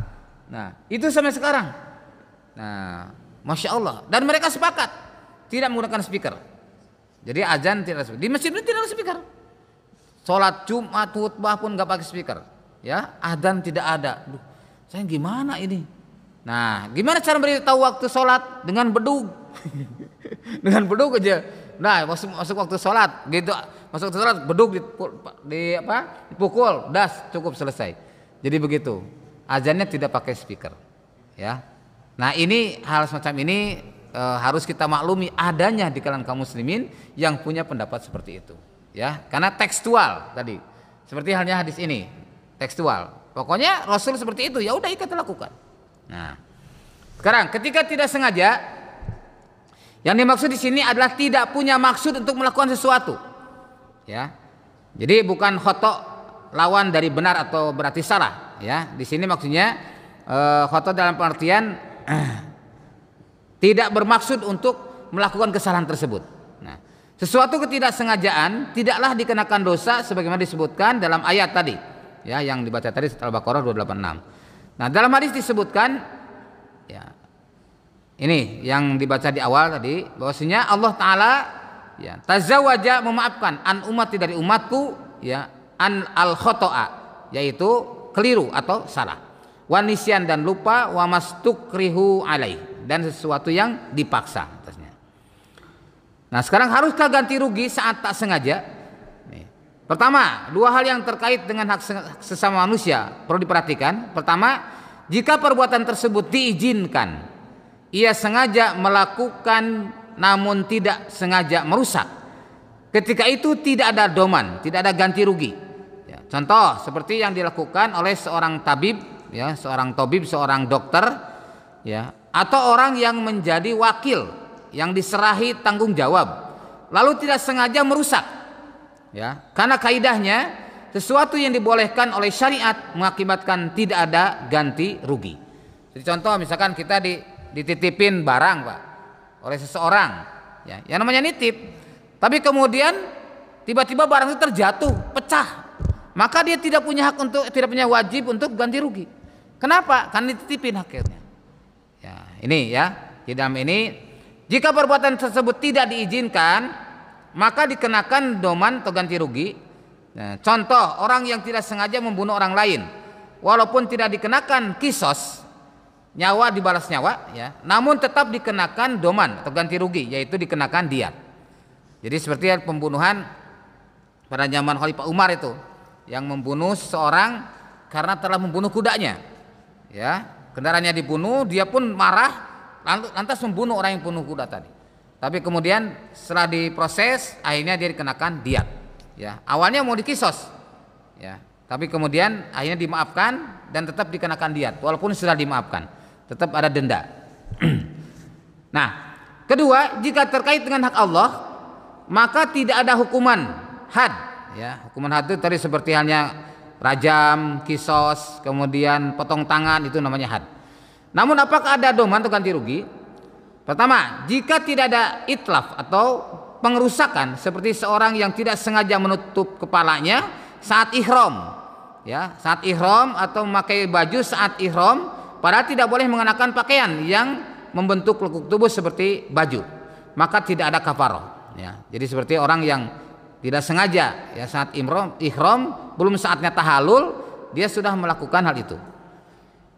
Nah, itu sampai sekarang. Nah, masya Allah. Dan mereka sepakat tidak menggunakan speaker. Jadi azan tidak di masjid itu tidak ada speaker. Sholat Jumat, khutbah pun nggak pakai speaker. Ya, adzan tidak ada. Duh, saya gimana ini? Nah, gimana cara memberitahu waktu sholat? Dengan bedug. Dengan bedug aja. Nah, masuk waktu sholat, gitu. Masuk waktu sholat, bedug dipukul, das, cukup selesai. Jadi begitu. Azannya tidak pakai speaker. Ya. Nah, ini hal semacam ini harus kita maklumi adanya di kalangan kaum muslimin yang punya pendapat seperti itu. Ya, karena tekstual tadi. Seperti halnya hadis ini. Tekstual. Pokoknya Rasul seperti itu, ya udah kita lakukan. Nah, sekarang ketika tidak sengaja, yang dimaksud di sini adalah tidak punya maksud untuk melakukan sesuatu. Ya. Jadi bukan khoto lawan dari benar atau berarti salah, ya. Di sini maksudnya khoto dalam pengertian tidak bermaksud untuk melakukan kesalahan tersebut. Nah, sesuatu ketidaksengajaan tidaklah dikenakan dosa sebagaimana disebutkan dalam ayat tadi. Ya, yang dibaca tadi Al-Baqarah 286. Nah, dalam hadis disebutkan ya, ini yang dibaca di awal tadi bahwasanya Allah Taala ya tazawaja memaafkan an ummati dari umatku ya an al khotoa yaitu keliru atau salah, wanisyan dan lupa, wa mastukrihu alai dan sesuatu yang dipaksa atasnya. Nah, sekarang haruskah ganti rugi saat tak sengaja? Pertama, dua hal yang terkait dengan hak sesama manusia perlu diperhatikan. Pertama, jika perbuatan tersebut diizinkan, ia sengaja melakukan namun tidak sengaja merusak, ketika itu tidak ada doman, tidak ada ganti rugi. Ya, contoh seperti yang dilakukan oleh seorang tabib, ya, seorang dokter, ya, atau orang yang menjadi wakil yang diserahi tanggung jawab, lalu tidak sengaja merusak. Ya, karena kaidahnya sesuatu yang dibolehkan oleh syariat mengakibatkan tidak ada ganti rugi. Jadi contoh misalkan kita dititipin barang, Pak, oleh seseorang, ya, yang namanya nitip, tapi kemudian tiba-tiba barang itu terjatuh, pecah, maka dia tidak punya wajib untuk ganti rugi. Kenapa? Karena dititipin akhirnya. Ya, ini ya, di dalam ini jika perbuatan tersebut tidak diizinkan, maka dikenakan doman atau ganti rugi. Nah, contoh orang yang tidak sengaja membunuh orang lain, walaupun tidak dikenakan kisos, nyawa dibalas nyawa, ya, namun tetap dikenakan doman atau ganti rugi, yaitu dikenakan diat. Jadi seperti pembunuhan pada zaman Khalifah Umar itu, yang membunuh seseorang karena telah membunuh kudanya, ya, kendaraannya dibunuh, dia pun marah, lantas membunuh orang yang bunuh kuda tadi. Tapi kemudian setelah diproses, akhirnya dia dikenakan diat. Ya, awalnya mau dikisos, ya, tapi kemudian akhirnya dimaafkan dan tetap dikenakan diat, walaupun sudah dimaafkan, tetap ada denda. Nah, kedua, jika terkait dengan hak Allah, maka tidak ada hukuman had. Ya, hukuman had itu tadi seperti halnya rajam, kisos, kemudian potong tangan, itu namanya had. Namun apakah ada doman atau ganti rugi? Pertama, jika tidak ada itlaf atau pengerusakan, seperti seorang yang tidak sengaja menutup kepalanya saat ihram, ya, saat ihram atau memakai baju saat ihram, padahal tidak boleh mengenakan pakaian yang membentuk lekuk tubuh seperti baju, maka tidak ada kafarah. Ya, jadi seperti orang yang tidak sengaja, ya, saat ihram belum saatnya tahallul, dia sudah melakukan hal itu.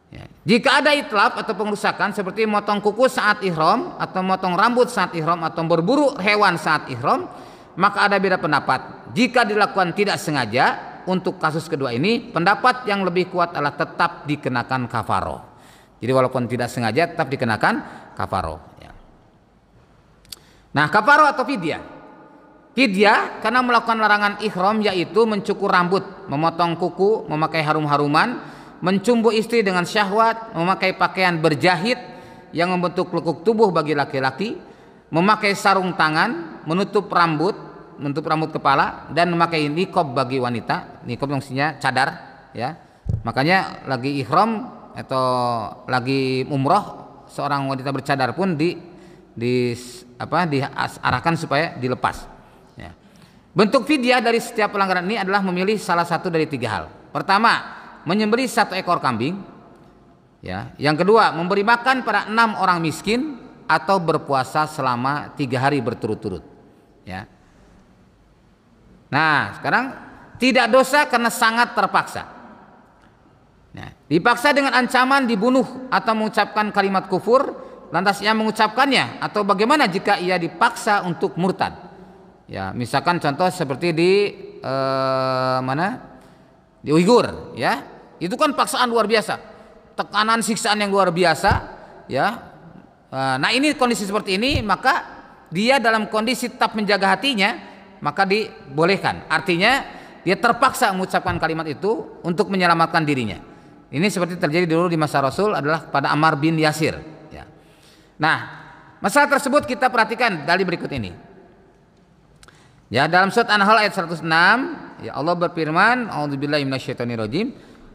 Ya. Jika ada itlaf atau pengerusakan seperti motong kuku saat ihram atau motong rambut saat ihram atau berburu hewan saat ihram, maka ada beda pendapat. Jika dilakukan tidak sengaja, untuk kasus kedua ini pendapat yang lebih kuat adalah tetap dikenakan kafaroh. Jadi walaupun tidak sengaja tetap dikenakan kafaroh. Ya. Nah, kafaroh atau fidyah. Fidyah karena melakukan larangan ihram, yaitu mencukur rambut, memotong kuku, memakai harum-haruman, mencumbu istri dengan syahwat, memakai pakaian berjahit yang membentuk lekuk tubuh bagi laki-laki, memakai sarung tangan, menutup rambut kepala, dan memakai nikob bagi wanita. Nikob yang maksudnya cadar, ya. Makanya lagi ihram atau lagi umroh, seorang wanita bercadar pun diarahkan supaya dilepas. Ya. Bentuk fidyah dari setiap pelanggaran ini adalah memilih salah satu dari 3 hal. Pertama, menyembelih 1 ekor kambing, ya. Yang kedua, memberi makan pada 6 orang miskin atau berpuasa selama 3 hari berturut-turut, ya. Nah, sekarang tidak dosa karena sangat terpaksa. Nah, dipaksa dengan ancaman dibunuh atau mengucapkan kalimat kufur, lantas ia mengucapkannya, atau bagaimana jika ia dipaksa untuk murtad? Ya, misalkan contoh seperti di Uighur, ya. Itu kan paksaan luar biasa, tekanan siksaan yang luar biasa, ya. Nah, ini kondisi seperti ini, maka dia dalam kondisi tetap menjaga hatinya, maka dibolehkan. Artinya dia terpaksa mengucapkan kalimat itu untuk menyelamatkan dirinya. Ini seperti terjadi dulu di masa Rasul adalah pada Ammar bin Yasir, ya. Nah, masalah tersebut kita perhatikan dari berikut ini. Ya, dalam surat An-Nahl ayat 106, ya, Allah berfirman, a'udzubillahi minasyaitonirrajim,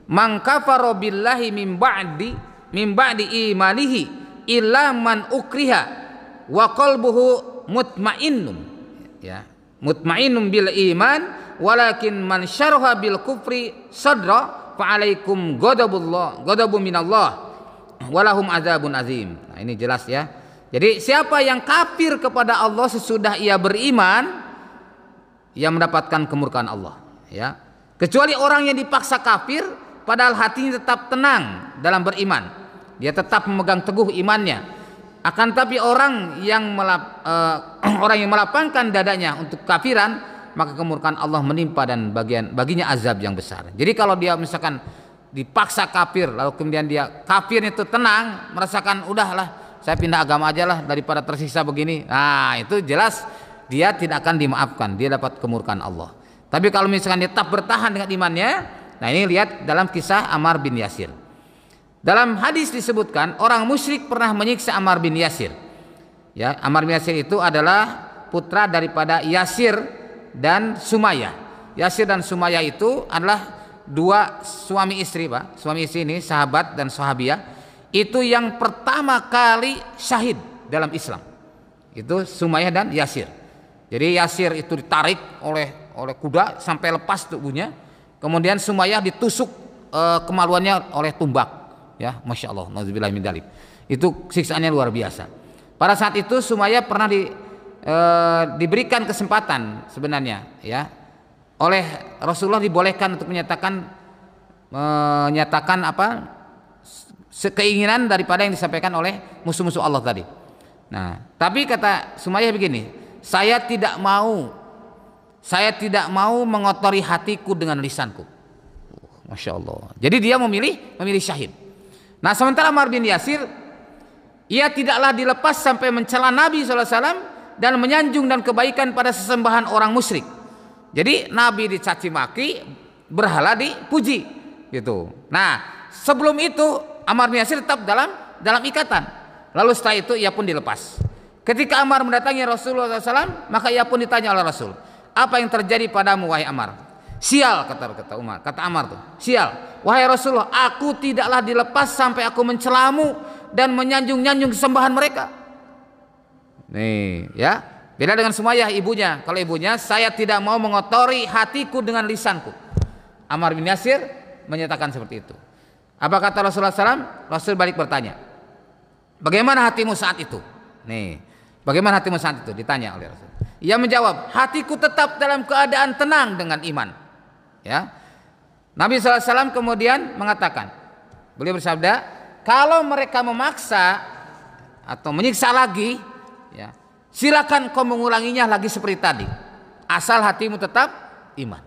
"Man kafara billahi min ba'di imanihi illa man ukriha wa qalbuhu mutmainnun." Ya, mutmainnun bil iman, walakin man syaraha bil kufri sadra fa alaikum ghadabun minallah walahum azabun azim. Nah, ini jelas, ya. Jadi siapa yang kafir kepada Allah sesudah ia beriman, ia mendapatkan kemurkaan Allah, ya. Kecuali orang yang dipaksa kafir padahal hatinya tetap tenang dalam beriman, dia tetap memegang teguh imannya. Akan tapi orang yang melapangkan dadanya untuk kafiran, maka kemurkaan Allah menimpa dan baginya azab yang besar. Jadi kalau dia misalkan dipaksa kafir, lalu kemudian dia kafir itu tenang, merasakan udahlah saya pindah agama aja lah daripada tersiksa begini. Nah itu jelas dia tidak akan dimaafkan, dia dapat kemurkaan Allah. Tapi kalau misalkan dia tetap bertahan dengan imannya, nah ini lihat dalam kisah Ammar bin Yasir. Dalam hadis disebutkan orang musyrik pernah menyiksa Ammar bin Yasir. Ya, Ammar bin Yasir itu adalah putra daripada Yasir dan Sumayyah. Yasir dan Sumayyah itu adalah dua suami istri, Pak. Suami istri ini sahabat dan sahabiah. Itu yang pertama kali syahid dalam Islam. Itu Sumayyah dan Yasir. Jadi Yasir itu ditarik oleh kuda sampai lepas tubuhnya. Kemudian Sumayyah ditusuk kemaluannya oleh tumbak. Ya, masya Allah, nauzubillah min dzalik. Itu siksaannya luar biasa. Pada saat itu Sumayyah pernah diberikan kesempatan sebenarnya, ya, oleh Rasulullah dibolehkan untuk menyatakan keinginan daripada yang disampaikan oleh musuh-musuh Allah tadi. Nah, tapi kata Sumayyah begini, saya tidak mau mengotori hatiku dengan lisanku. Masya Allah. Jadi dia memilih syahid. Nah, sementara Ammar bin Yasir, ia tidaklah dilepas sampai mencela Nabi SAW dan menyanjung dan kebaikan pada sesembahan orang musyrik. Jadi Nabi dicaci maki, berhala dipuji, gitu. Nah, sebelum itu Ammar bin Yasir tetap dalam ikatan. Lalu setelah itu ia pun dilepas. Ketika Ammar mendatangi Rasulullah SAW, maka ia pun ditanya oleh Rasul, apa yang terjadi padamu wahai Ammar? Sial, kata Ammar tuh, sial. Wahai Rasulullah, aku tidaklah dilepas sampai aku mencelamu dan menyanjung-nyanjung sembahan mereka. Nih, ya. Beda dengan Sumayyah ibunya. Kalau ibunya, saya tidak mau mengotori hatiku dengan lisanku. Ammar bin Yasir menyatakan seperti itu. Apa kata Rasulullah SAW? Rasul balik bertanya, bagaimana hatimu saat itu? Nih, bagaimana hatimu saat itu? Ditanya oleh Rasul. Ia menjawab, hatiku tetap dalam keadaan tenang dengan iman. Ya, Nabi SAW kemudian mengatakan, beliau bersabda, kalau mereka memaksa atau menyiksa lagi, ya, silakan kau mengulanginya lagi seperti tadi, asal hatimu tetap iman.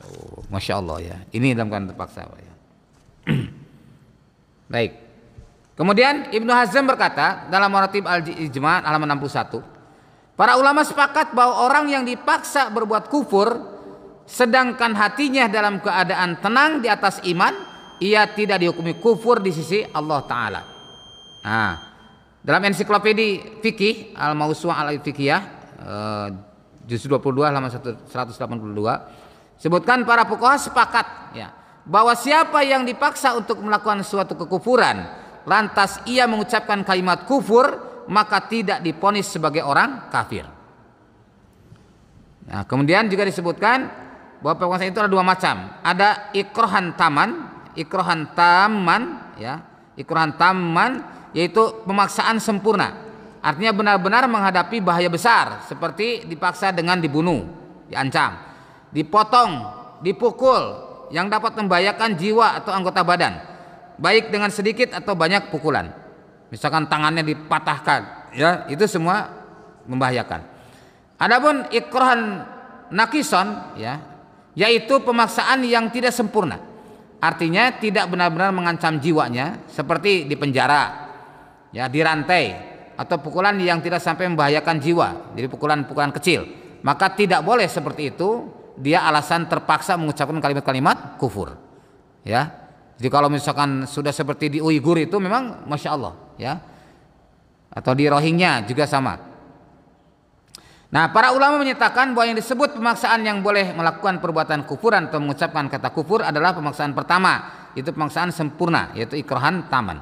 Oh, masya Allah, ya. Ini dalam keadaan terpaksa, ya. Baik. Kemudian Ibnu Hazm berkata dalam Maratib Al-Ijma' halaman 61, para ulama sepakat bahwa orang yang dipaksa berbuat kufur sedangkan hatinya dalam keadaan tenang di atas iman, ia tidak dihukumi kufur di sisi Allah Ta'ala. Nah, dalam ensiklopedi fikih Al-Mawsu'ah Al-Fiqhiyah juz 22 halaman 182 sebutkan para fuqaha sepakat, ya, bahwa siapa yang dipaksa untuk melakukan suatu kekufuran lantas ia mengucapkan kalimat kufur, maka tidak diponis sebagai orang kafir. Nah, kemudian juga disebutkan bahwa pemaksaan itu ada dua macam. Ada ikrohan taman, ya, ikrohan taman, yaitu pemaksaan sempurna. Artinya benar-benar menghadapi bahaya besar, seperti dipaksa dengan dibunuh, diancam, dipotong, dipukul, yang dapat membahayakan jiwa atau anggota badan, baik dengan sedikit atau banyak pukulan. Misalkan tangannya dipatahkan, ya, itu semua membahayakan. Adapun ikrohan nakison, ya, yaitu pemaksaan yang tidak sempurna. Artinya tidak benar-benar mengancam jiwanya, seperti dipenjara, ya, dirantai, atau pukulan yang tidak sampai membahayakan jiwa, jadi pukulan-pukulan kecil. Maka tidak boleh seperti itu, dia alasan terpaksa mengucapkan kalimat-kalimat kufur. Ya, jadi kalau misalkan sudah seperti di Uighur itu memang masya Allah, ya, atau di Rohingya juga sama. Nah, para ulama menyatakan bahwa yang disebut pemaksaan yang boleh melakukan perbuatan kufuran atau mengucapkan kata kufur adalah pemaksaan pertama, itu pemaksaan sempurna, yaitu ikrohan taman.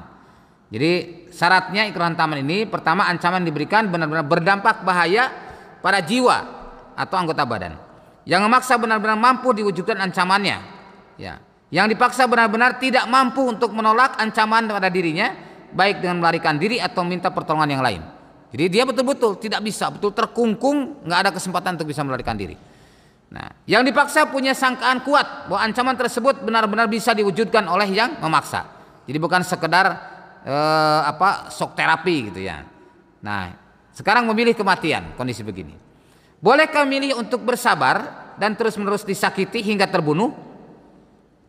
Jadi syaratnya ikrohan taman ini, pertama ancaman diberikan benar-benar berdampak bahaya pada jiwa atau anggota badan. Yang memaksa benar-benar mampu diwujudkan ancamannya, ya. Yang dipaksa benar-benar tidak mampu untuk menolak ancaman pada dirinya, baik dengan melarikan diri atau minta pertolongan yang lain. Jadi dia betul-betul tidak bisa, betul terkungkung, nggak ada kesempatan untuk bisa melarikan diri. Nah, yang dipaksa punya sangkaan kuat bahwa ancaman tersebut benar-benar bisa diwujudkan oleh yang memaksa. Jadi bukan sekedar shock terapi gitu, ya. Nah, sekarang memilih kematian, kondisi begini. Bolehkah memilih untuk bersabar dan terus-menerus disakiti hingga terbunuh?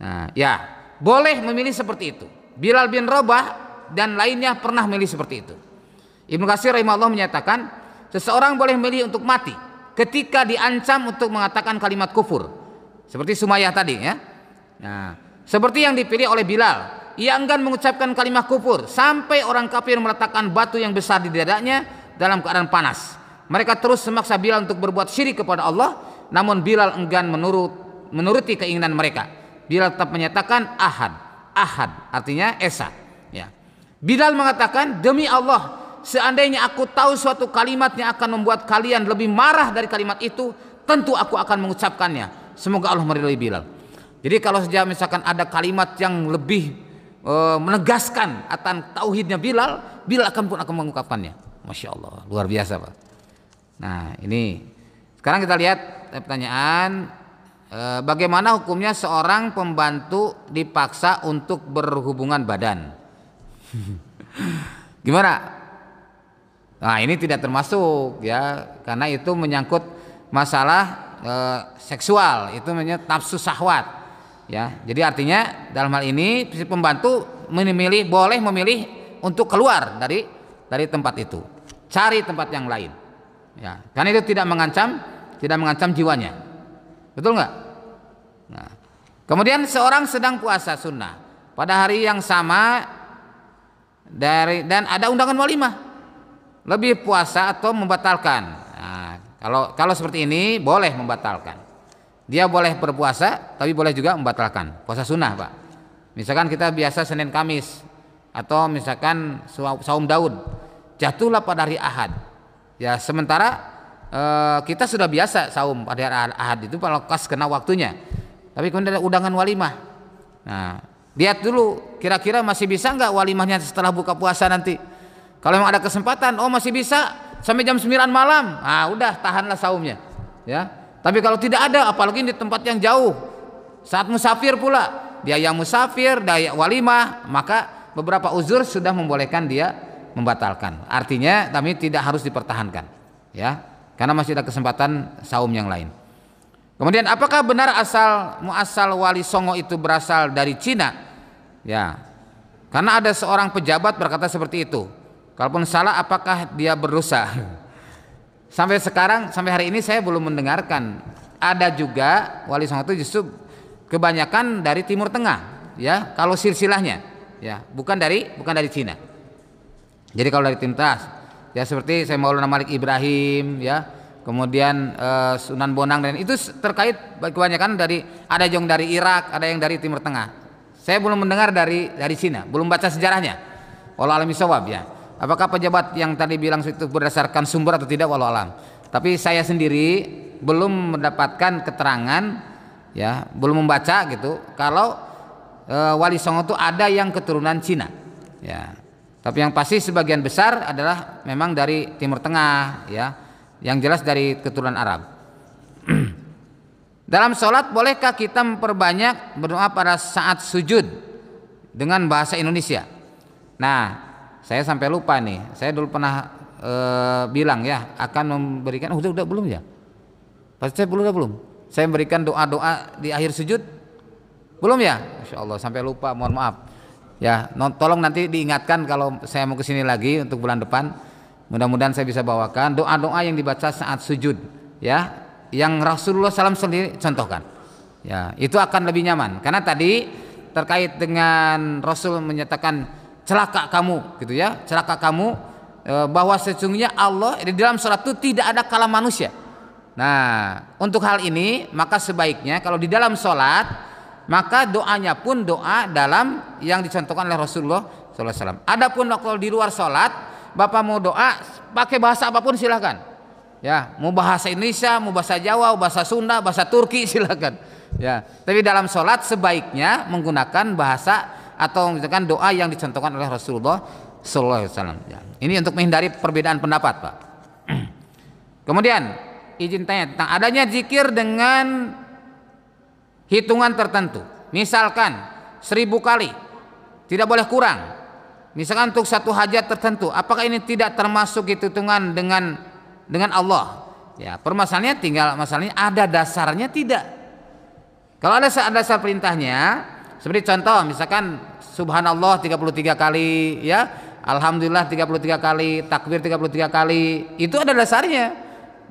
Nah, ya, boleh memilih seperti itu. Bilal bin Rabah dan lainnya pernah memilih seperti itu. Ibnu Katsir rahimahullah menyatakan seseorang boleh memilih untuk mati ketika diancam untuk mengatakan kalimat kufur, seperti Sumayyah tadi ya. Nah, seperti yang dipilih oleh Bilal, ia enggan mengucapkan kalimat kufur sampai orang kafir meletakkan batu yang besar di dadanya dalam keadaan panas. Mereka terus memaksa Bilal untuk berbuat syirik kepada Allah, namun Bilal enggan menuruti keinginan mereka. Bilal tetap menyatakan ahad, artinya esa. Ya. Bilal mengatakan, demi Allah, seandainya aku tahu suatu kalimat yang akan membuat kalian lebih marah dari kalimat itu, tentu aku akan mengucapkannya. Semoga Allah meridhai Bilal. Jadi kalau saja misalkan ada kalimat yang lebih menegaskan akan tauhidnya Bilal pun akan mengungkapkannya. Masya Allah, luar biasa Pak. Nah ini sekarang kita lihat pertanyaan, bagaimana hukumnya seorang pembantu dipaksa untuk berhubungan badan? Gimana? Nah ini tidak termasuk ya, karena itu menyangkut masalah seksual, itu namanya nafsu syahwat ya. Jadi artinya dalam hal ini si pembantu boleh memilih untuk keluar dari tempat itu, cari tempat yang lain ya, karena itu tidak mengancam jiwanya, betul nggak? Nah, kemudian seorang sedang puasa sunnah pada hari yang sama dan ada undangan walimah, lebih puasa atau membatalkan? Nah, kalau seperti ini boleh membatalkan. Dia boleh berpuasa tapi boleh juga membatalkan puasa sunnah Pak. Misalkan kita biasa Senin Kamis atau misalkan saum Daud jatuhlah pada hari Ahad ya, sementara kita sudah biasa saum pada hari Ahad itu kalau pas kena waktunya, tapi kemudian ada undangan walimah. Nah lihat dulu kira-kira masih bisa nggak walimahnya setelah buka puasa nanti. Kalau memang ada kesempatan, oh masih bisa sampai jam 9 malam, nah udah tahanlah saumnya ya. Tapi kalau tidak ada, apalagi di tempat yang jauh, saat musafir pula, dia yang musafir, daya walimah, maka beberapa uzur sudah membolehkan dia membatalkan. Artinya tapi tidak harus dipertahankan ya, karena masih ada kesempatan saum yang lain. Kemudian apakah benar muasal Wali Songo itu berasal dari Cina? Ya, karena ada seorang pejabat berkata seperti itu. Kalaupun salah, apakah dia berdosa? Sampai sekarang, sampai hari ini saya belum mendengarkan. Ada juga Wali Songo itu justru kebanyakan dari Timur Tengah, ya. Kalau silsilahnya, ya, bukan dari Cina. Jadi kalau dari Timur Tengah, ya seperti saya Maulana Malik Ibrahim, ya, kemudian Sunan Bonang, dan itu terkait kebanyakan ada yang dari Irak, ada yang dari Timur Tengah. Saya belum mendengar dari Cina, belum baca sejarahnya. Wallahu a'lam bishawab ya. Apakah pejabat yang tadi bilang itu berdasarkan sumber atau tidak, wallahu alam. Tapi saya sendiri belum mendapatkan keterangan, ya, belum membaca gitu. Kalau Wali Songo itu ada yang keturunan Cina, ya. Tapi yang pasti sebagian besar adalah memang dari Timur Tengah, ya. Yang jelas dari keturunan Arab. Dalam sholat bolehkah kita memperbanyak berdoa pada saat sujud dengan bahasa Indonesia? Nah, saya sampai lupa nih. Saya dulu pernah bilang ya akan memberikan. Udah belum ya? Pasti saya belum. Saya memberikan doa-doa di akhir sujud. Belum ya? Masya Allah sampai lupa. Mohon maaf. Ya, tolong nanti diingatkan kalau saya mau kesini lagi untuk bulan depan. Mudah-mudahan saya bisa bawakan doa-doa yang dibaca saat sujud. Ya, yang Rasulullah SAW sendiri contohkan. Ya, itu akan lebih nyaman. Karena tadi terkait dengan Rasul menyatakan celaka kamu gitu ya, celaka kamu bahwa sesungguhnya Allah di dalam sholat itu tidak ada kalam manusia. Nah untuk hal ini maka sebaiknya kalau di dalam sholat maka doanya pun doa dalam yang dicontohkan oleh Rasulullah SAW. Adapun kalau di luar sholat Bapak mau doa pakai bahasa apapun silahkan ya, mau bahasa Indonesia, mau bahasa Jawa, mau bahasa Sunda, bahasa Turki silahkan ya. Tapi dalam sholat sebaiknya menggunakan bahasa atau misalkan doa yang dicontohkan oleh Rasulullah Sallallahu Alaihi Wasallam. Ya. Ini untuk menghindari perbedaan pendapat, Pak. Kemudian izin tanya tentang adanya zikir dengan hitungan tertentu. Misalkan 1000 kali, tidak boleh kurang. Misalkan untuk satu hajat tertentu, apakah ini tidak termasuk hitungan dengan Allah? Ya, masalahnya ada dasarnya tidak. Kalau ada dasar perintahnya seperti contoh misalkan subhanallah 33 kali ya, alhamdulillah 33 kali, takbir 33 kali, itu ada dasarnya.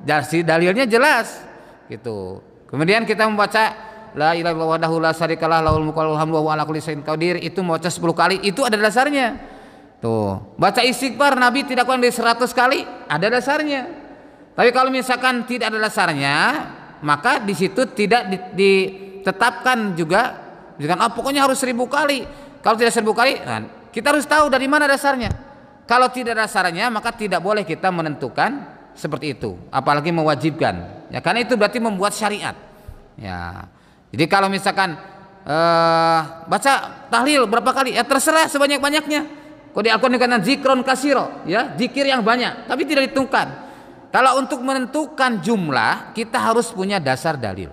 Dalilnya jelas gitu. Kemudian kita membaca la ilaha illallah wahdahu la syarikalah lahul mulku wa lahul hamdu wa huwa ala kulli syai'in qadir, itu membaca 10 kali, itu ada dasarnya. Tuh, baca istighfar Nabi tidak kurang dari 100 kali, ada dasarnya. Tapi kalau misalkan tidak ada dasarnya, maka di situ tidak ditetapkan juga, misalkan pokoknya harus 1000 kali. Kalau tidak 1000 kali, nah, kita harus tahu dari mana dasarnya. Kalau tidak dasarnya, maka tidak boleh kita menentukan seperti itu, apalagi mewajibkan. Ya, karena itu berarti membuat syariat. Ya, jadi kalau misalkan baca tahlil berapa kali, ya terserah sebanyak-banyaknya. Kalau di Al-Quran dikatakan zikron kasiro, ya zikir yang banyak, tapi tidak ditentukan. Kalau untuk menentukan jumlah, kita harus punya dasar dalil.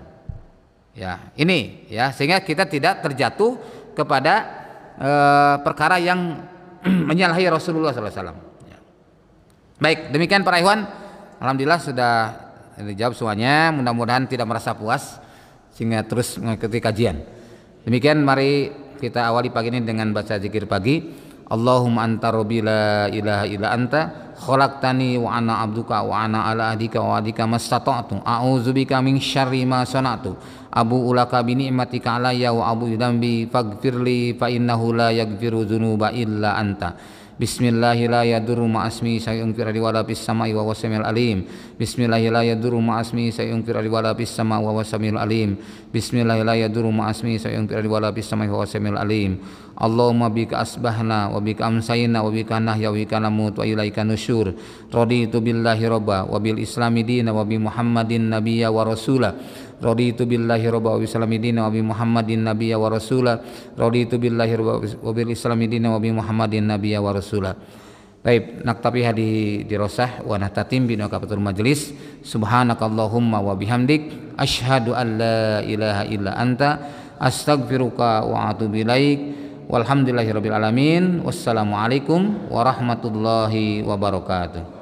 Ya, ini ya, sehingga kita tidak terjatuh kepada perkara yang menyalahi Rasulullah SAW. Ya. Baik, demikian para ikhwan, alhamdulillah sudah dijawab semuanya. Mudah-mudahan tidak merasa puas sehingga terus mengikuti kajian. Demikian mari kita awali pagi ini dengan baca zikir pagi. Allahumma anta rabbi la ilaha illa anta khalaqtani wa ana abduka wa ana ala ahdika wa adika mastata'tu a'udzubika min syarri ma sana'tu abu ulaka bi ni'matika alayya wa abu dzambi faghfirli fa innahu la yaghfiru dzunuba illa anta. Bismillahi la yadurru ma'asmi syai'un fil ardi wala fis samai wa huwas samiul alim. Bismillahi la yadurru ma'asmi syai'un fil ardi wala fis samai wa huwas samiul alim. Bismillahi la yadurru ma'asmi syai'un fil ardi wala fis samai wa huwas samiul alim. Allahumma bika asbahna wa bika amsayna wa bika nahya wa bika namut wa ilaika nusyur. Raditu billahi robba wa bil islami dina wa bi Muhammadin nabiyya wa rasula. Raditu billahi robba wa bi islami dina wa bi Muhammadin nabiyya wa rasula. Raditu billahi robba wa bil islami dina wa bi Muhammadin nabiyya wa rasula. Baik, naktafi hadi dirosah wa nahtatim bi naqatul majlis. Subhanakallahumma wa bihamdik asyhadu an la ilaha illa anta astaghfiruka wa atubu ilaik. Walhamdulillahirabbil alamin. Wassalamualaikum warahmatullahi wabarakatuh.